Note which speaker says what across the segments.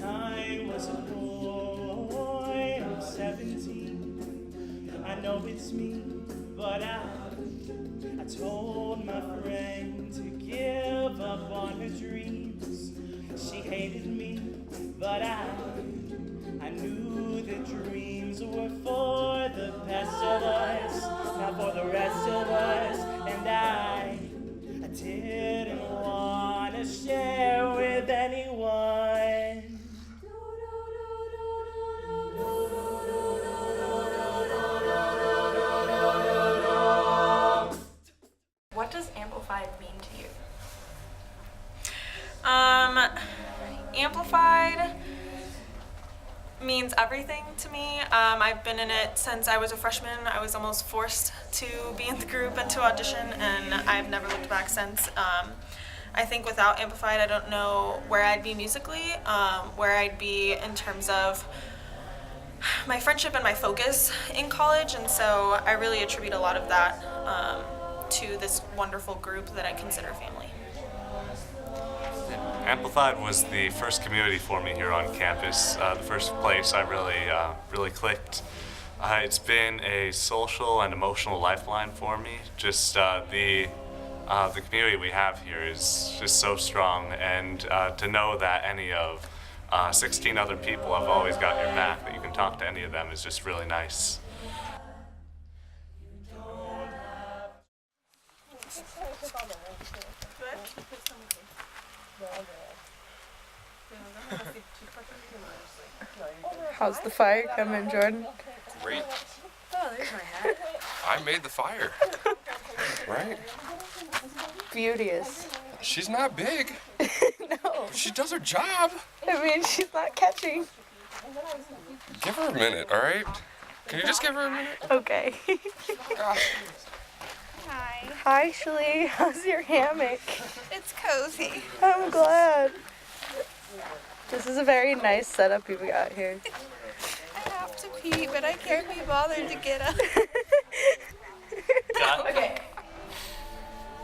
Speaker 1: I was a boy of 17. I know it's me, but I told my friend to give up on her dreams. She hated me, but I knew the dreams were for the best of us, not for the rest of us. And I didn't want to share with anyone.
Speaker 2: What does Amplified mean to you?
Speaker 3: Amplified means everything to me. I've been in it since I was a freshman. I was almost forced to be in the group and to audition, and I've never looked back since. I think without Amplified, I don't know where I'd be musically, where I'd be in terms of my friendship and my focus in college, and so I really attribute a lot of that to this wonderful group that I consider family.
Speaker 4: Amplified was the first community for me here on campus, the first place I really clicked. It's been a social and emotional lifeline for me. Just the community we have here is just so strong, and to know that any of 16 other people have always got your back, that you can talk to any of them, is just really nice.
Speaker 5: How's the fire coming, Jordan?
Speaker 6: Great.
Speaker 2: Oh, there's my hat.
Speaker 6: I made the fire. Right?
Speaker 5: Beauteous.
Speaker 6: She's not big.
Speaker 5: No.
Speaker 6: She does her job.
Speaker 5: I mean, she's not catching.
Speaker 6: Give her a minute, all right? Can you just give her a minute?
Speaker 5: Okay.
Speaker 6: Gosh.
Speaker 7: Hi.
Speaker 5: Hi, Shelly. How's your hammock?
Speaker 7: It's cozy.
Speaker 5: I'm glad. This is a very nice setup you've got here.
Speaker 7: I have to pee, but I can't be bothered to get up.
Speaker 2: Okay.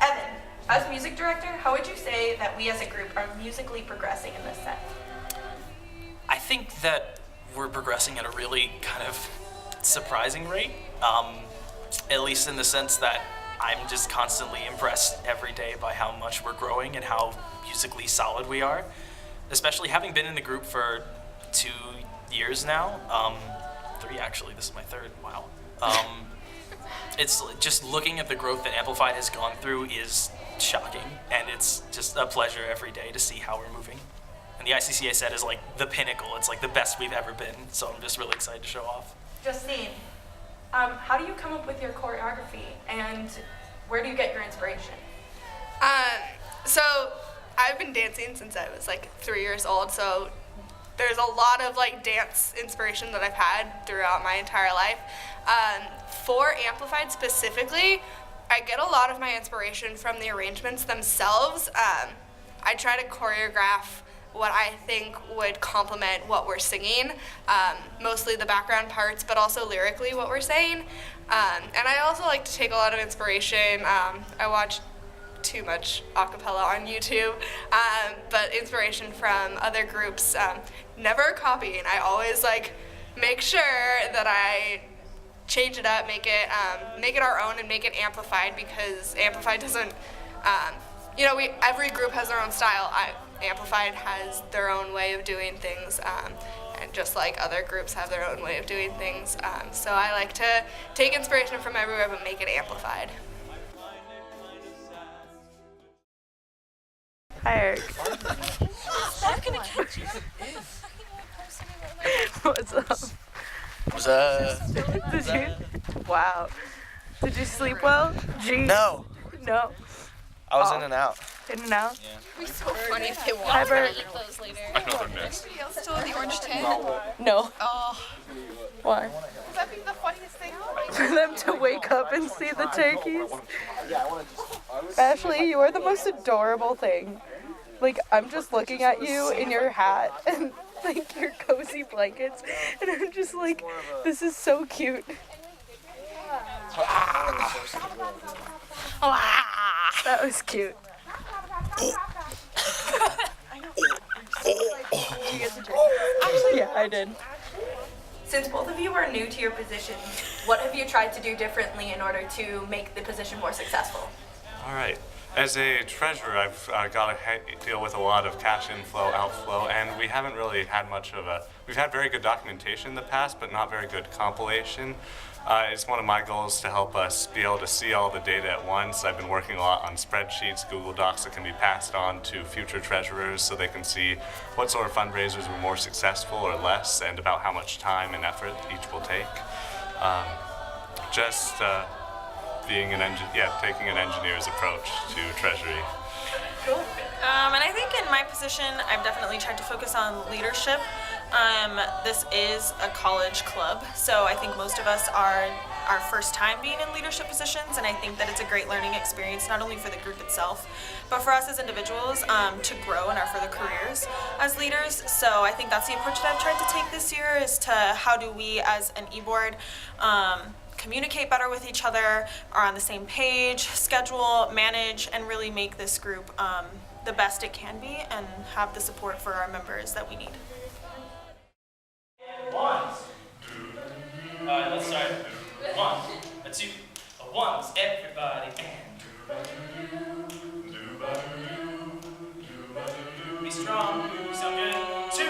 Speaker 2: Evan, as music director, how would you say that we as a group are musically progressing in this set?
Speaker 8: I think that we're progressing at a really kind of surprising rate, at least in the sense that I'm just constantly impressed every day by how much we're growing and how musically solid we are, especially having been in the group for 2 years now. 3 actually, this is my 3rd, wow. It's just looking at the growth that Amplified has gone through is shocking, and it's just a pleasure every day to see how we're moving. And the ICCA set is like the pinnacle. It's like the best we've ever been, so I'm just really excited to show off.
Speaker 2: Justine, how do you come up with your choreography, and where do you get your inspiration?
Speaker 7: So I've been dancing since I was like 3 years old, so there's a lot of like dance inspiration that I've had throughout my entire life. For Amplified specifically, I get a lot of my inspiration from the arrangements themselves. I try to choreograph what I think would complement what we're singing, mostly the background parts, but also lyrically what we're saying. And I also like to take a lot of inspiration. I watch too much a cappella on YouTube, but inspiration from other groups, never copying. I always like make sure that I change it up, make it our own, and make it amplified, because Amplified doesn't, every group has their own style. Amplified has their own way of doing things, and just like other groups have their own way of doing things. So I like to take inspiration from everywhere but make it amplified.
Speaker 5: Hi, Eric. What's up?
Speaker 9: What's up?
Speaker 5: Wow. Did you sleep well? Jeez.
Speaker 9: No.
Speaker 5: No.
Speaker 9: I was in and out.
Speaker 5: In and out?
Speaker 9: Yeah.
Speaker 7: It'd be so funny if they want.
Speaker 5: Hi, Bert.
Speaker 7: Eat those later.
Speaker 6: I know they're next.
Speaker 7: Anybody else still in the orange tent?
Speaker 5: No.
Speaker 7: Oh,
Speaker 5: Why?
Speaker 7: that'd be the funniest thing.
Speaker 5: For them to wake up and see the turkeys? Ashley, you are the most adorable thing. Like, I'm just looking at you in your hat, and like your cozy blankets, and I'm just like, this is so cute. That was cute. Yeah, I did.
Speaker 2: Since both of you are new to your position, what have you tried to do differently in order to make the position more successful?
Speaker 4: All right. As a treasurer, I've got to deal with a lot of cash inflow, outflow, and we haven't really had much of a. We've had very good documentation in the past, but not very good compilation. It's one of my goals to help us be able to see all the data at once. I've been working a lot on spreadsheets, Google Docs that can be passed on to future treasurers so they can see what sort of fundraisers were more successful or less, and about how much time and effort each will take. Taking an engineer's approach to treasury.
Speaker 2: Cool.
Speaker 3: And I think in my position, I've definitely tried to focus on leadership. This is a college club, so I think most of us are our first time being in leadership positions, and I think that it's a great learning experience, not only for the group itself, but for us as individuals to grow in our further careers as leaders. So I think that's the approach that I've tried to take this year, is to how do we as an e-board communicate better with each other, are on the same page, schedule, manage, and really make this group the best it can be and have the support for our members that we need.
Speaker 10: Let's start. 1, 2, 1, everybody. Be strong, sound good. 2.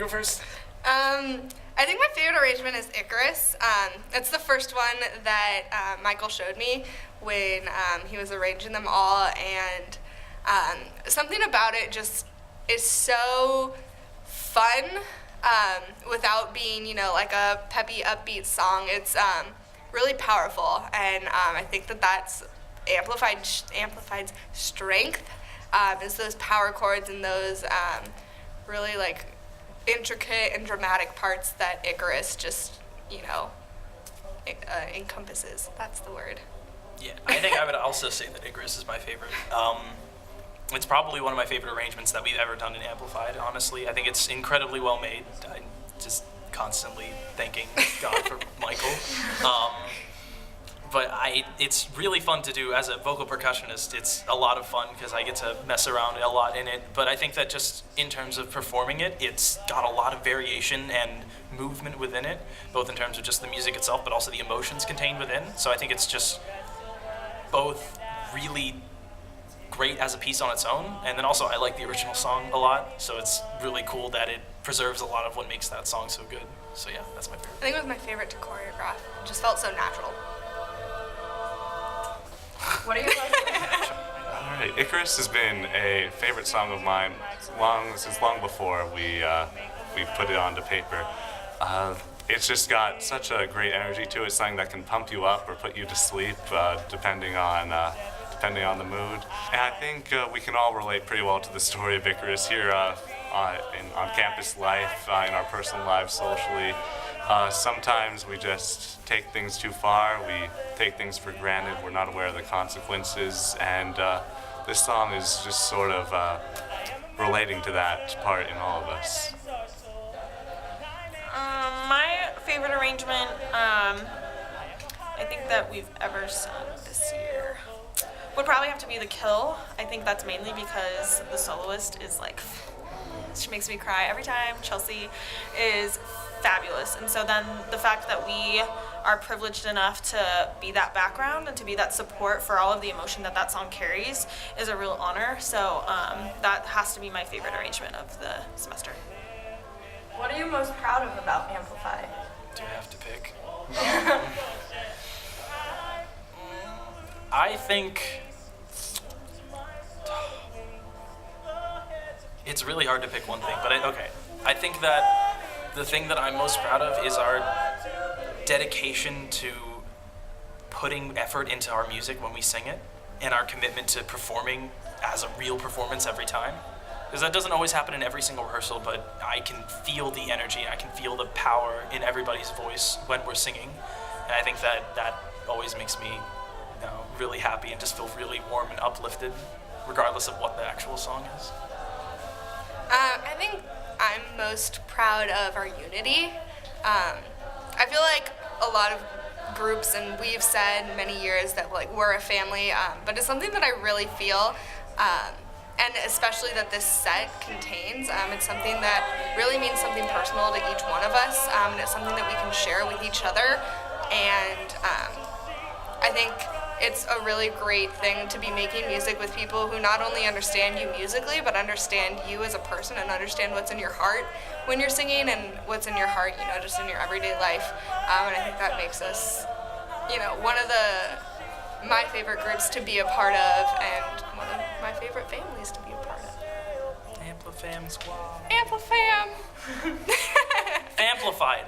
Speaker 8: First?
Speaker 7: I think my favorite arrangement is Icarus. It's the first one that Michael showed me when he was arranging them all, and something about it just is so fun without being, like a peppy, upbeat song. It's really powerful, and I think that that's Amplified's strength is those power chords and those really intricate and dramatic parts that Icarus just, encompasses. That's the word.
Speaker 8: Yeah, I think I would also say that Icarus is my favorite. It's probably one of my favorite arrangements that we've ever done in Amplified, honestly. I think it's incredibly well made. I'm just constantly thanking God for Michael. But it's really fun to do as a vocal percussionist. It's a lot of fun because I get to mess around a lot in it. But I think that just in terms of performing it, it's got a lot of variation and movement within it, both in terms of just the music itself, but also the emotions contained within. So I think it's just both really great as a piece on its own, and then also I like the original song a lot. So it's really cool that it preserves a lot of what makes that song so good. So yeah, that's my favorite.
Speaker 7: I think it was my favorite to choreograph. It just felt so natural.
Speaker 2: What are your thoughts?
Speaker 4: All right, Icarus has been a favorite song of mine since long before we put it onto paper. It's just got such a great energy to it. It's something that can pump you up or put you to sleep, depending on the mood. And I think we can all relate pretty well to the story of Icarus here on campus life, in our personal lives, socially. Sometimes we just take things too far. We take things for granted. We're not aware of the consequences. And this song is just sort of relating to that part in all of us.
Speaker 3: My favorite arrangement, I think that we've ever sung this year, would probably have to be The Kill. I think that's mainly because the soloist is she makes me cry every time. Chelsea is fabulous, and so then the fact that we are privileged enough to be that background and to be that support for all of the emotion that that song carries is a real honor. So that has to be my favorite arrangement of the semester.
Speaker 2: What are you most proud of about Amplify?
Speaker 8: Do I have to pick? I think it's really hard to pick one thing, but okay. I think that the thing that I'm most proud of is our dedication to putting effort into our music when we sing it, and our commitment to performing as a real performance every time. Because that doesn't always happen in every single rehearsal, but I can feel the energy, I can feel the power in everybody's voice when we're singing. And I think that always makes me really happy and just feel really warm and uplifted, regardless of what the actual song is.
Speaker 7: I think I'm most proud of our unity. I feel like a lot of groups, and we've said many years that like we're a family, but it's something that I really feel, and especially that this set contains. It's something that really means something personal to each one of us, and it's something that we can share with each other. And I think it's a really great thing to be making music with people who not only understand you musically, but understand you as a person and understand what's in your heart when you're singing and what's in your heart, just in your everyday life. And I think that makes us, one of my favorite groups to be a part of and one of my favorite families to be a part of.
Speaker 8: Amplifam squad.
Speaker 7: Amplifam!
Speaker 8: Amplified.